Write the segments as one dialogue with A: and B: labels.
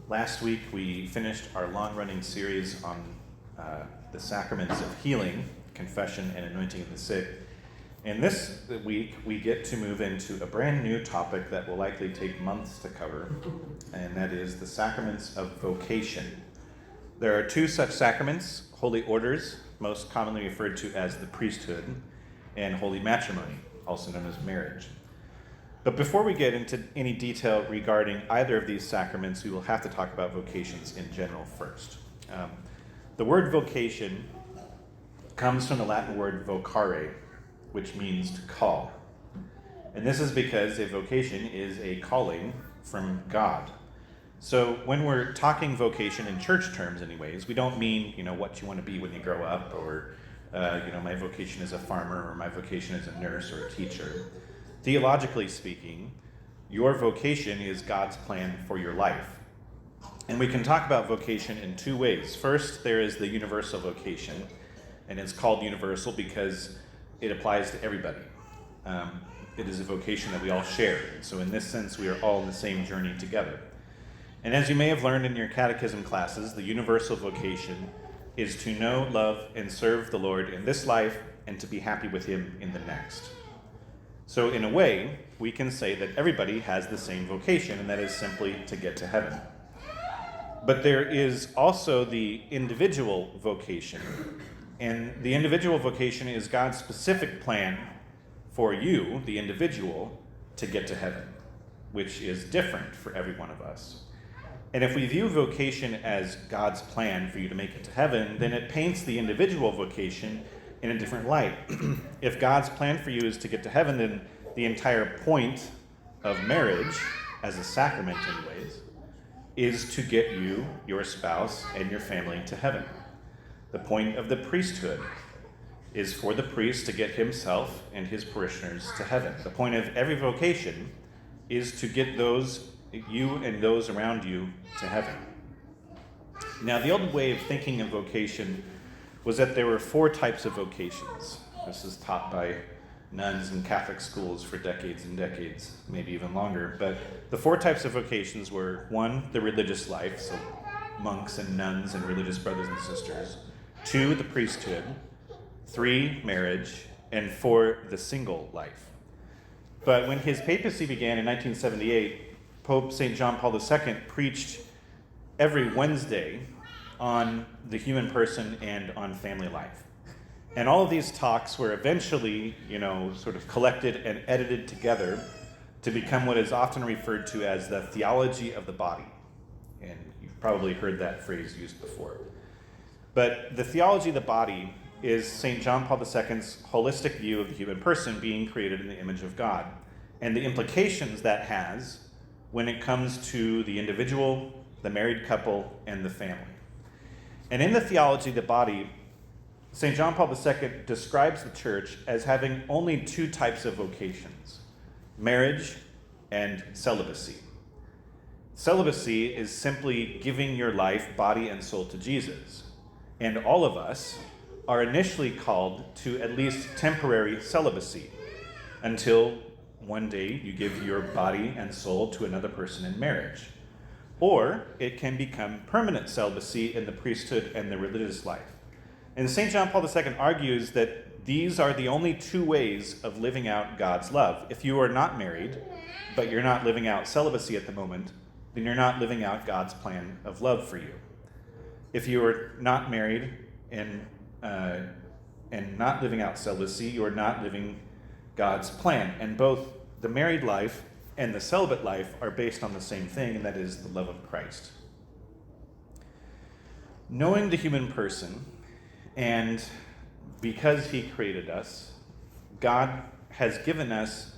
A: Last week we finished our long-running series on the sacraments of healing, confession, and anointing of the sick. And this week we get to move into a brand new topic that will likely take months to cover, and that is the sacraments of vocation. There are two such sacraments: holy orders, most commonly referred to as the priesthood, and holy matrimony, also known as marriage. But before we get into any detail regarding either of these sacraments, we will have to talk about vocations in general first. The word vocation comes from the Latin word vocare, which means to call. And this is because a vocation is a calling from God. So when we're talking vocation in church terms anyways, we don't mean, what you want to be when you grow up, or, my vocation is a farmer, or my vocation is a nurse or a teacher. Theologically speaking, your vocation is God's plan for your life. And we can talk about vocation in two ways. First, there is the universal vocation, and it's called universal because it applies to everybody. It is a vocation that we all share. So in this sense, we are all in the same journey together. And as you may have learned in your catechism classes, the universal vocation is to know, love, and serve the Lord in this life and to be happy with Him in the next. So in a way, we can say that everybody has the same vocation, and that is simply to get to heaven. But there is also the individual vocation. And the individual vocation is God's specific plan for you, the individual, to get to heaven, which is different for every one of us. And if we view vocation as God's plan for you to make it to heaven, then it paints the individual vocation in a different light. If God's plan for you is to get to heaven, then the entire point of marriage, as a sacrament anyways, is to get you, your spouse, and your family to heaven. The point of the priesthood is for the priest to get himself and his parishioners to heaven. The point of every vocation is to get you and those around you to heaven. Now, the old way of thinking of vocation was that there were four types of vocations. This is taught by nuns in Catholic schools for decades and decades, maybe even longer. But the four types of vocations were: one, the religious life, so monks and nuns and religious brothers and sisters; two, the priesthood; three, marriage; and four, the single life. But when his papacy began in 1978, Pope St. John Paul II preached every Wednesday on the human person and on family life. And all of these talks were eventually, sort of collected and edited together to become what is often referred to as the theology of the body. And you've probably heard that phrase used before. But the theology of the body is St. John Paul II's holistic view of the human person being created in the image of God, and the implications that has when it comes to the individual, the married couple, and the family. And in the theology of the body, St. John Paul II describes the church as having only two types of vocations: marriage and celibacy. Celibacy is simply giving your life, body, and soul to Jesus. And all of us are initially called to at least temporary celibacy until one day you give your body and soul to another person in marriage. Or it can become permanent celibacy in the priesthood and the religious life. And St. John Paul II argues that these are the only two ways of living out God's love. If you are not married, but you're not living out celibacy at the moment, then you're not living out God's plan of love for you. If you are not married and not living out celibacy, you are not living God's plan. And both the married life and the celibate life are based on the same thing, and that is the love of Christ. Knowing the human person, and because He created us, God has given us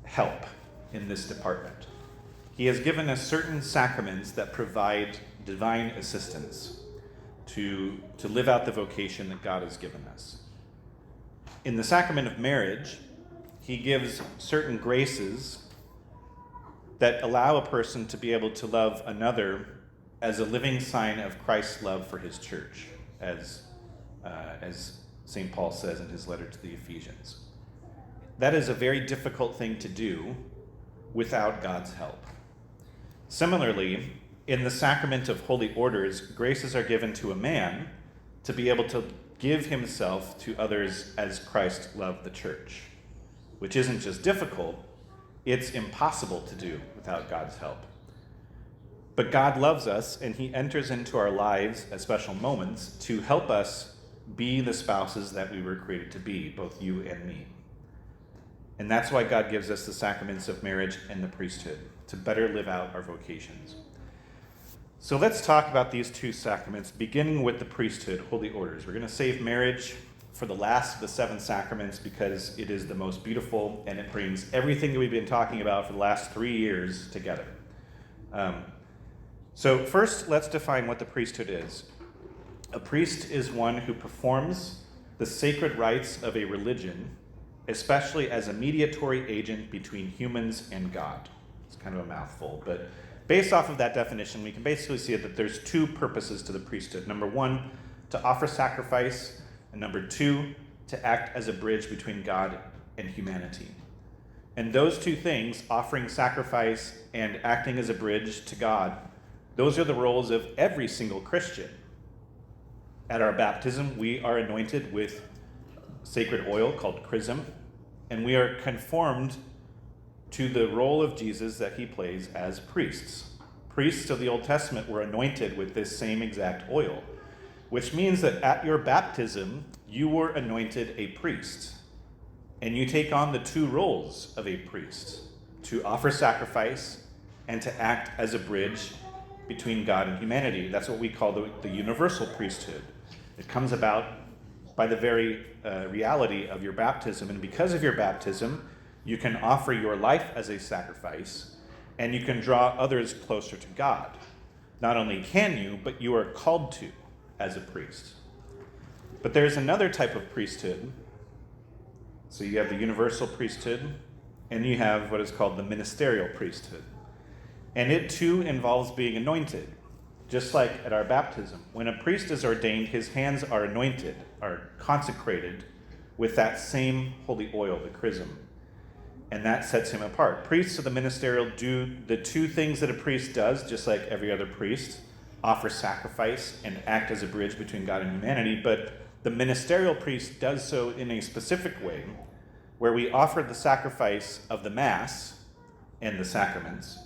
A: help in this department. He has given us certain sacraments that provide divine assistance to live out the vocation that God has given us. In the sacrament of marriage, He gives certain graces that allow a person to be able to love another as a living sign of Christ's love for His church, as St. Paul says in his letter to the Ephesians. That is a very difficult thing to do without God's help. Similarly, in the sacrament of holy orders, graces are given to a man to be able to give himself to others as Christ loved the church, which isn't just difficult, it's impossible to do without God's help. But God loves us, and he enters into our lives at special moments to help us be the spouses that we were created to be, both you and me. And that's why God gives us the sacraments of marriage and the priesthood, to better live out our vocations. So let's talk about these two sacraments, beginning with the priesthood, holy orders. We're going to save marriage for the last of the 7 sacraments because it is the most beautiful and it brings everything that we've been talking about for the last 3 years together. So first, let's define what the priesthood is. A priest is one who performs the sacred rites of a religion, especially as a mediatory agent between humans and God. It's kind of a mouthful, but based off of that definition, we can basically see that there's 2 purposes to the priesthood. Number 1, to offer sacrifice, and number 2, to act as a bridge between God and humanity. And those 2 things, offering sacrifice and acting as a bridge to God, those are the roles of every single Christian. At our baptism, we are anointed with sacred oil called chrism, and we are conformed to the role of Jesus that he plays as priests. Priests of the Old Testament were anointed with this same exact oil, which means that at your baptism, you were anointed a priest, and you take on the 2 roles of a priest, to offer sacrifice and to act as a bridge between God and humanity. That's what we call the universal priesthood. It comes about by the very reality of your baptism, and because of your baptism, you can offer your life as a sacrifice, and you can draw others closer to God. Not only can you, but you are called to as a priest. But there's another type of priesthood. So you have the universal priesthood, and you have what is called the ministerial priesthood. And it too involves being anointed, just like at our baptism. When a priest is ordained, his hands are anointed, are consecrated with that same holy oil, the chrism. And that sets him apart. Priests of the ministerial do the 2 things that a priest does, just like every other priest, offer sacrifice and act as a bridge between God and humanity. But the ministerial priest does so in a specific way, where we offer the sacrifice of the Mass and the sacraments,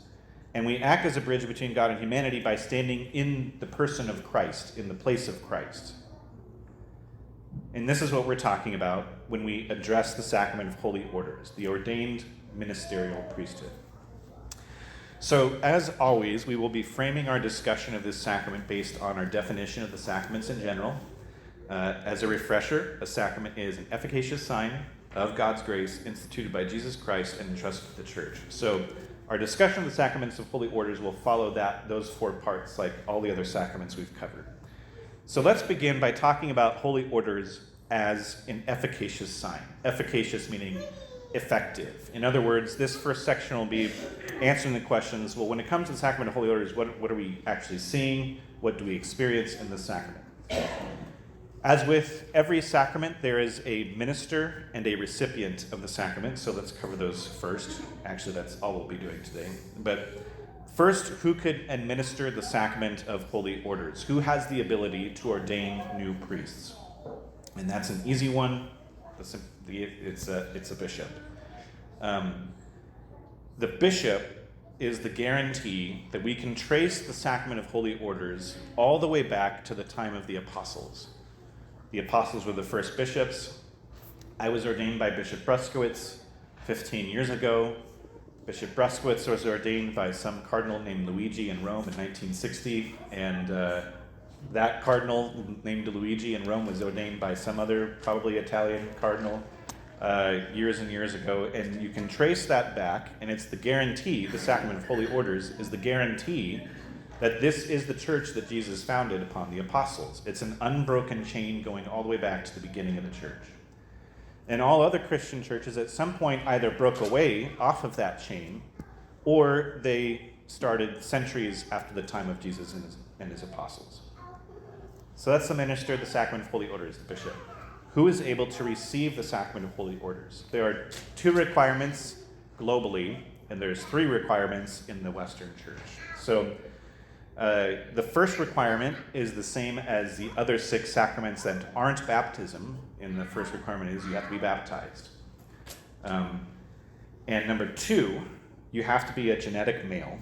A: and we act as a bridge between God and humanity by standing in the person of Christ, in the place of Christ. And this is what we're talking about when we address the sacrament of holy orders, the ordained ministerial priesthood. So, as always, we will be framing our discussion of this sacrament based on our definition of the sacraments in general. As a refresher, a sacrament is an efficacious sign of God's grace instituted by Jesus Christ and entrusted to the church. So, our discussion of the sacraments of holy orders will follow those 4 parts, like all the other sacraments we've covered. So let's begin by talking about holy orders as an efficacious sign. Efficacious meaning effective. In other words, this first section will be answering the questions, well, when it comes to the sacrament of holy orders, what are we actually seeing? What do we experience in the sacrament? As with every sacrament, there is a minister and a recipient of the sacrament, so let's cover those first. Actually, that's all we'll be doing today. But first, who could administer the sacrament of holy orders? Who has the ability to ordain new priests? And that's an easy one. It's a bishop. The bishop is the guarantee that we can trace the sacrament of holy orders all the way back to the time of the apostles. The apostles were the first bishops. I was ordained by Bishop Bruskowitz 15 years ago. Bishop Bruskowitz was ordained by some cardinal named Luigi in Rome in 1960, and that cardinal named Luigi in Rome was ordained by some other, probably Italian cardinal, years and years ago. And you can trace that back, and it's the guarantee, the sacrament of holy orders is the guarantee that this is the church that Jesus founded upon the apostles. It's an unbroken chain going all the way back to the beginning of the church. And all other Christian churches at some point either broke away off of that chain, or they started centuries after the time of Jesus and his apostles. So that's the minister of the sacrament of holy orders, the bishop. Who is able to receive the sacrament of holy orders? There are 2 requirements globally, and there's 3 requirements in the Western church. So The first requirement is the same as the other 6 sacraments that aren't baptism. And the first requirement is you have to be baptized. And number 2, you have to be a genetic male.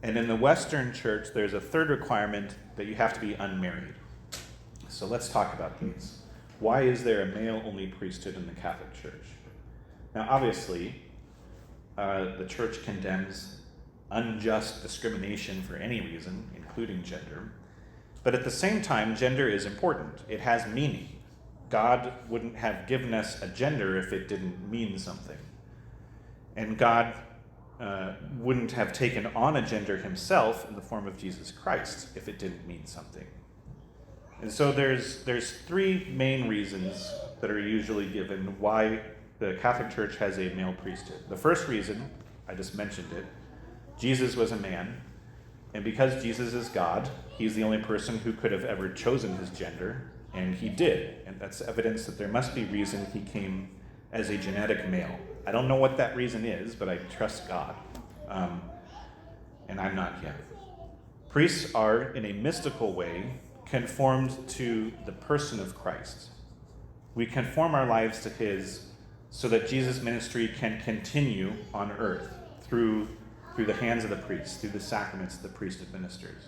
A: And in the Western Church, there's a third requirement that you have to be unmarried. So let's talk about these. Why is there a male-only priesthood in the Catholic Church? Now, obviously, the Church condemns unjust discrimination for any reason, including gender. But at the same time, gender is important. It has meaning. God wouldn't have given us a gender if it didn't mean something. And God wouldn't have taken on a gender himself in the form of Jesus Christ if it didn't mean something. And so there's 3 main reasons that are usually given why the Catholic Church has a male priesthood. The first reason, I just mentioned it, Jesus was a man, and because Jesus is God, he's the only person who could have ever chosen his gender, and he did. And that's evidence that there must be reason he came as a genetic male. I don't know what that reason is, but I trust God. And I'm not him. Priests are, in a mystical way, conformed to the person of Christ. We conform our lives to his so that Jesus' ministry can continue on earth through the hands of the priest, through the sacraments the priest administers.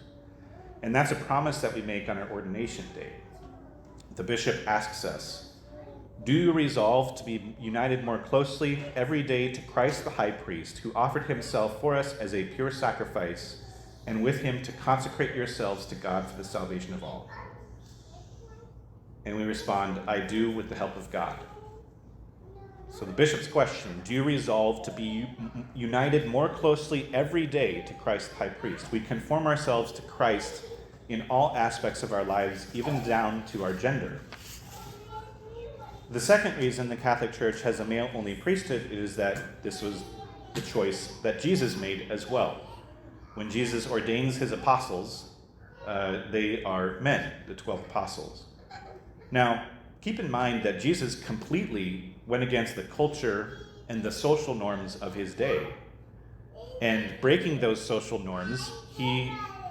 A: And that's a promise that we make on our ordination day. The bishop asks us, do you resolve to be united more closely every day to Christ the high priest, who offered himself for us as a pure sacrifice, and with him to consecrate yourselves to God for the salvation of all? And we respond, I do, with the help of God. So the bishop's question, do you resolve to be united more closely every day to Christ the high priest? We conform ourselves to Christ in all aspects of our lives, even down to our gender. The second reason the Catholic Church has a male-only priesthood is that this was the choice that Jesus made as well. When Jesus ordains his apostles, they are men, the 12 apostles. Now, keep in mind that Jesus completely went against the culture and the social norms of his day. And breaking those social norms,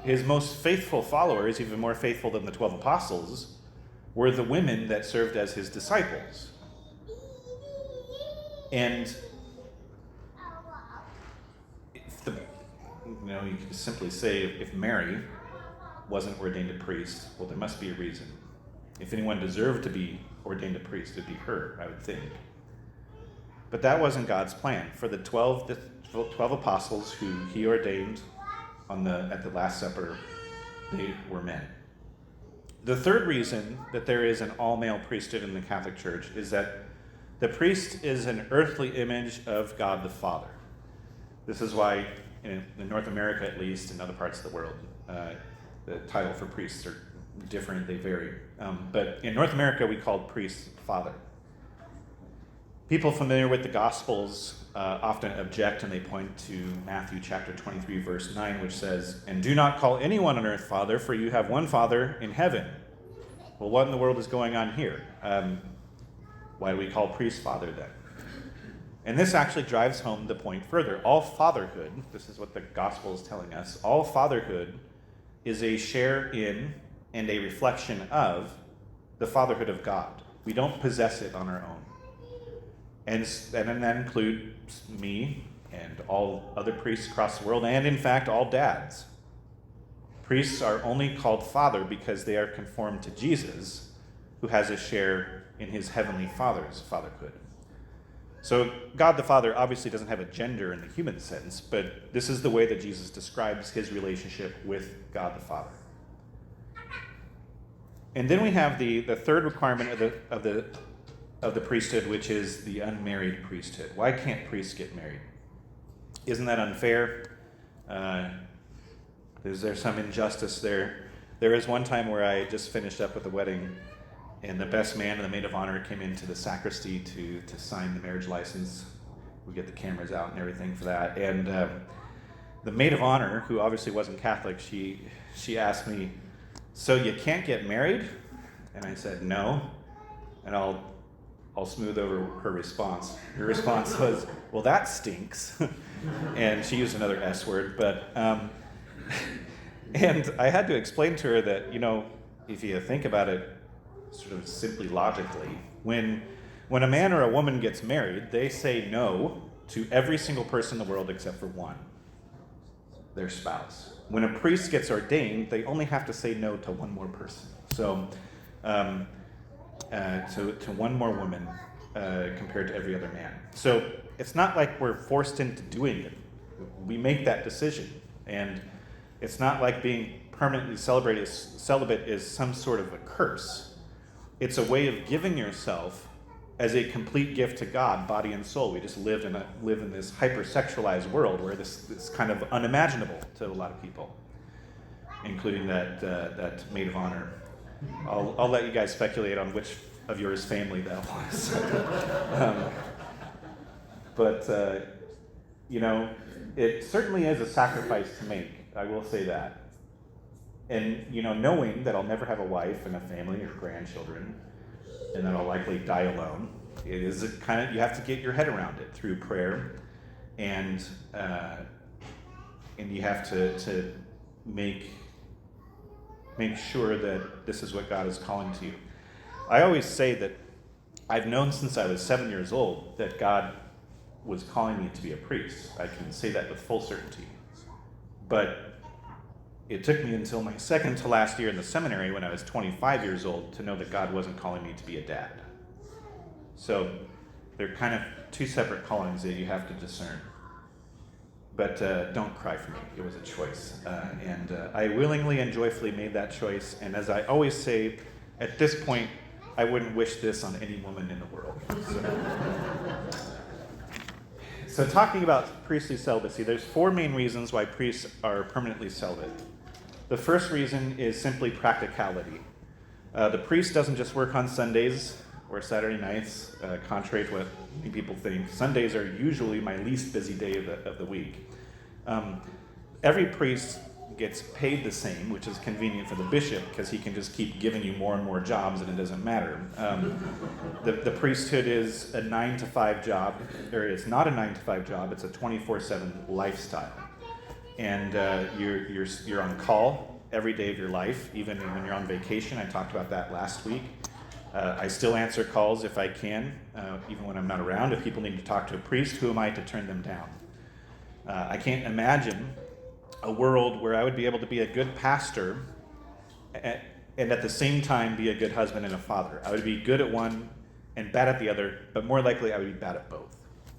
A: his most faithful followers, even more faithful than the 12 apostles, were the women that served as his disciples. And you can simply say if Mary wasn't ordained a priest, well, there must be a reason. If anyone deserved to be ordained a priest, it'd be her, I would think. But that wasn't God's plan. For the 12 apostles who he ordained at the Last Supper, they were men. The third reason that there is an all-male priesthood in the Catholic Church is that the priest is an earthly image of God the Father. This is why, in North America at least, in other parts of the world, the title for priests are different, they vary. But in North America, we called priests Father. People familiar with the Gospels often object, and they point to Matthew chapter 23, verse 9, which says, "And do not call anyone on earth Father, for you have one Father in heaven." Well, what in the world is going on here? Why do we call priests Father then? And this actually drives home the point further. All fatherhood, this is what the Gospel is telling us, all fatherhood is a share in and a reflection of the fatherhood of God. We don't possess it on our own. And that includes me and all other priests across the world, and in fact, all dads. Priests are only called Father because they are conformed to Jesus, who has a share in his heavenly Father's fatherhood. So God the Father obviously doesn't have a gender in the human sense, but this is the way that Jesus describes his relationship with God the Father. And then we have the third requirement of the priesthood, which is the unmarried priesthood. Why can't priests get married? Isn't that unfair? Is there some injustice there? There was one time where I just finished up with a wedding, and the best man and the maid of honor came into the sacristy to sign the marriage license. We get the cameras out and everything for that. And the maid of honor, who obviously wasn't Catholic, she asked me, "So you can't get married?" And I said, "No." And I'll smooth over her response. Her response was, "Well, that stinks." And she used another S word, but And I had to explain to her that, if you think about it sort of simply logically, when a man or a woman gets married, they say no to every single person in the world except for one, their spouse. When a priest gets ordained, they only have to say no to one more person. So, to one more woman compared to every other man. So it's not like we're forced into doing it. We make that decision. And it's not like being permanently celibate is some sort of a curse. It's a way of giving yourself as a complete gift to God, body and soul. We just live in this hypersexualized world where this is kind of unimaginable to a lot of people, including that maid of honor. I'll let you guys speculate on which of yours family that was. But it certainly is a sacrifice to make. I will say that. And knowing that I'll never have a wife and a family or grandchildren, and that I'll likely die alone, it is a kind of, you have to get your head around it through prayer, and you have to make sure that this is what God is calling to you. I always say that I've known since I was 7 years old that God was calling me to be a priest. I can say that with full certainty. But it took me until my second to last year in the seminary when I was 25 years old to know that God wasn't calling me to be a dad. So they're kind of two separate callings that you have to discern. But don't cry for me. It was a choice. And I willingly and joyfully made that choice. And as I always say, at this point, I wouldn't wish this on any woman in the world. So talking about priestly celibacy, there's 4 main reasons why priests are permanently celibate. The first reason is simply practicality. The priest doesn't just work on Sundays or Saturday nights, contrary to what many people think. Sundays are usually my least busy day of the week. Every priest gets paid the same, which is convenient for the bishop because he can just keep giving you more and more jobs and it doesn't matter. The priesthood is a 9-to-5 job, or it's not a 9-to-5 job, it's a 24/7 lifestyle. And you're on call every day of your life, even when you're on vacation. I talked about that last week. I still answer calls if I can, even when I'm not around. If people need to talk to a priest, who am I to turn them down? I can't imagine a world where I would be able to be a good pastor and at the same time be a good husband and a father. I would be good at one and bad at the other, but more likely I would be bad at both.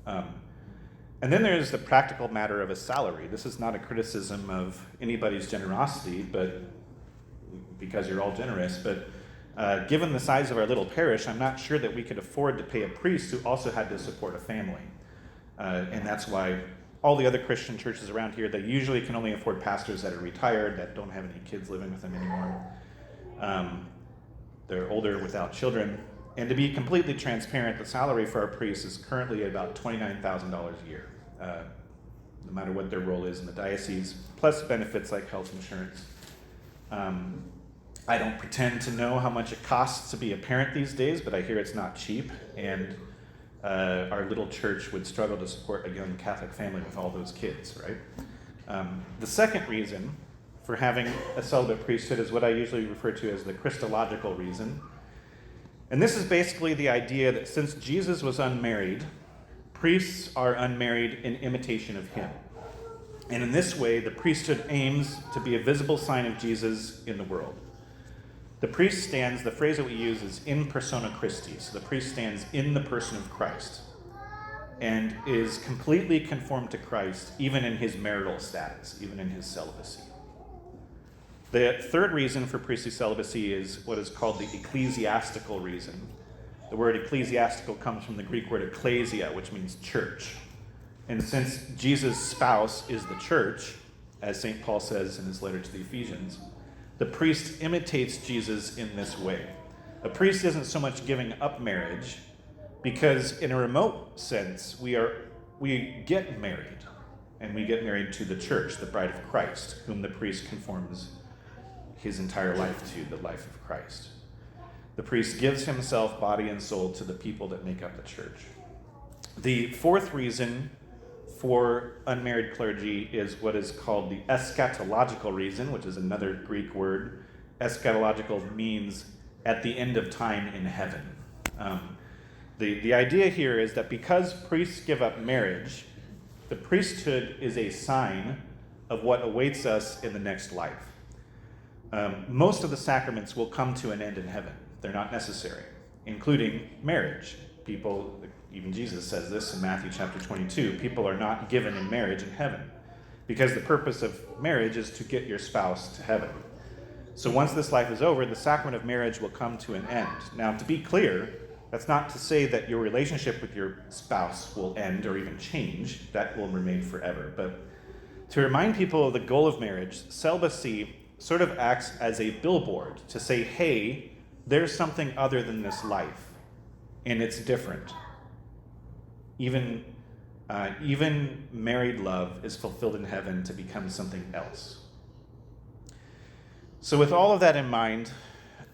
A: And then there's the practical matter of a salary. This is not a criticism of anybody's generosity, but because you're all generous, but given the size of our little parish, I'm not sure that we could afford to pay a priest who also had to support a family. And that's why all the other Christian churches around here, they usually can only afford pastors that are retired, that don't have any kids living with them anymore. They're older without children. And to be completely transparent, the salary for our priests is currently about $29,000 a year, no matter what their role is in the diocese, plus benefits like health insurance. I don't pretend to know how much it costs to be a parent these days, but I hear it's not cheap, and our little church would struggle to support a young Catholic family with all those kids, right? The second reason for having a celibate priesthood is what I usually refer to as the Christological reason. And this is basically the idea that since Jesus was unmarried, priests are unmarried in imitation of him. And in this way, the priesthood aims to be a visible sign of Jesus in the world. The priest stands, the phrase that we use is in persona Christi. So the priest stands in the person of Christ and is completely conformed to Christ, even in his marital status, even in his celibacy. The third reason for priestly celibacy is what is called the ecclesiastical reason. The word ecclesiastical comes from the Greek word ecclesia, which means church. And since Jesus' spouse is the church, as St. Paul says in his letter to the Ephesians, the priest imitates Jesus in this way. A priest isn't so much giving up marriage, because in a remote sense, we get married, and we get married to the church, the bride of Christ, whom the priest conforms his entire life to, the life of Christ. The priest gives himself, body and soul, to the people that make up the church. The fourth reason for unmarried clergy is what is called the eschatological reason, which is another Greek word. Eschatological means at the end of time in heaven. The idea here is that because priests give up marriage, the priesthood is a sign of what awaits us in the next life. Most of the sacraments will come to an end in heaven. They're not necessary, including marriage. People, even Jesus says this in Matthew chapter 22, people are not given in marriage in heaven because the purpose of marriage is to get your spouse to heaven. So once this life is over, the sacrament of marriage will come to an end. Now, to be clear, that's not to say that your relationship with your spouse will end or even change. That will remain forever. But to remind people of the goal of marriage, celibacy sort of acts as a billboard to say, hey, there's something other than this life, and it's different. Even married love is fulfilled in heaven to become something else. So with all of that in mind,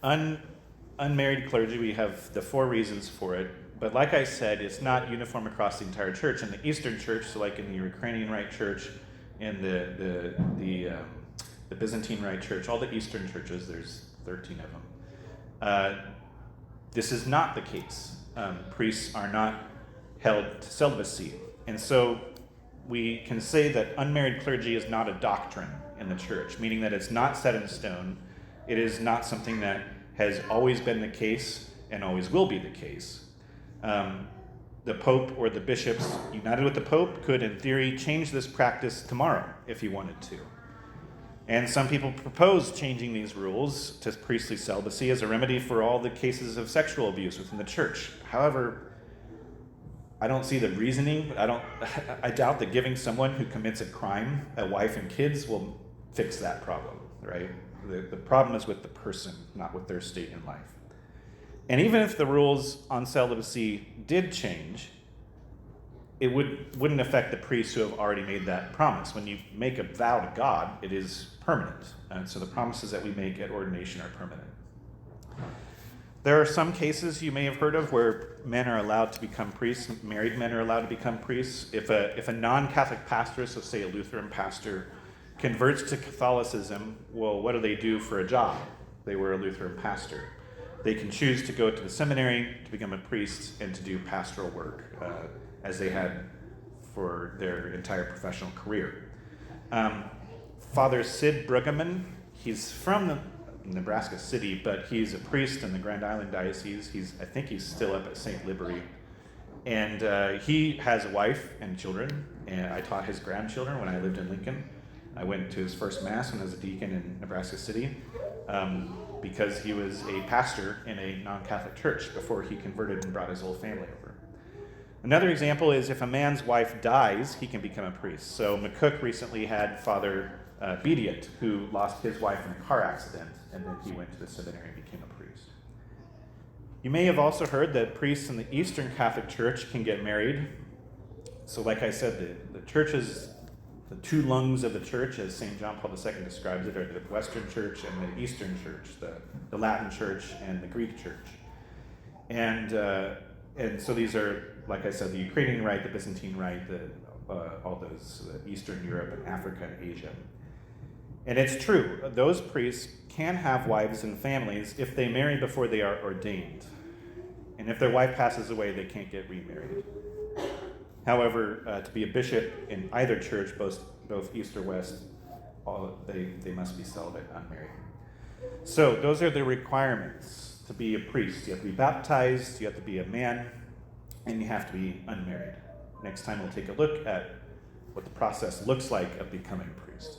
A: unmarried clergy, we have the 4 reasons for it. But like I said, it's not uniform across the entire church. In the Eastern Church, so like in the Ukrainian Rite Church, in the Byzantine Rite Church, all the Eastern churches, there's 13 of them. This is not the case. Priests are not held to celibacy. And so we can say that unmarried clergy is not a doctrine in the church, meaning that it's not set in stone. It is not something that has always been the case and always will be the case. The Pope or the bishops united with the Pope could, in theory, change this practice tomorrow if he wanted to. And some people propose changing these rules to priestly celibacy as a remedy for all the cases of sexual abuse within the church. However, I don't see the reasoning. I doubt that giving someone who commits a crime a wife and kids will fix that problem, right? The problem is with the person, not with their state in life. And even if the rules on celibacy did change, it wouldn't affect the priests who have already made that promise. When you make a vow to God, it is permanent. And so the promises that we make at ordination are permanent. There are some cases you may have heard of where men are allowed to become priests, married men are allowed to become priests. If a non-Catholic pastor, so say a Lutheran pastor, converts to Catholicism, well, what do they do for a job? They were a Lutheran pastor. They can choose to go to the seminary to become a priest and to do pastoral work, as they had for their entire professional career. Father Sid Brueggemann, he's from Nebraska City, but he's a priest in the Grand Island Diocese. I think he's still up at St. Liberty. And he has a wife and children, and I taught his grandchildren when I lived in Lincoln. I went to his first Mass when I was a deacon in Nebraska City because he was a pastor in a non-Catholic church before he converted and brought his whole family over. Another example is if a man's wife dies, he can become a priest. So McCook recently had Father Bediot, who lost his wife in a car accident, and then he went to the seminary and became a priest. You may have also heard that priests in the Eastern Catholic Church can get married. So like I said, the churches, the 2 lungs of the church, as St. John Paul II describes it, are the Western Church and the Eastern Church, the Latin Church and the Greek Church. And so these are, like I said, the Ukrainian Rite, the Byzantine Rite, all those, Eastern Europe and Africa and Asia. And it's true, those priests can have wives and families if they marry before they are ordained. And if their wife passes away, they can't get remarried. However, to be a bishop in either church, both East or West, they must be celibate, unmarried. So those are the requirements to be a priest. You have to be baptized, you have to be a man, and you have to be unmarried. Next time we'll take a look at what the process looks like of becoming a priest.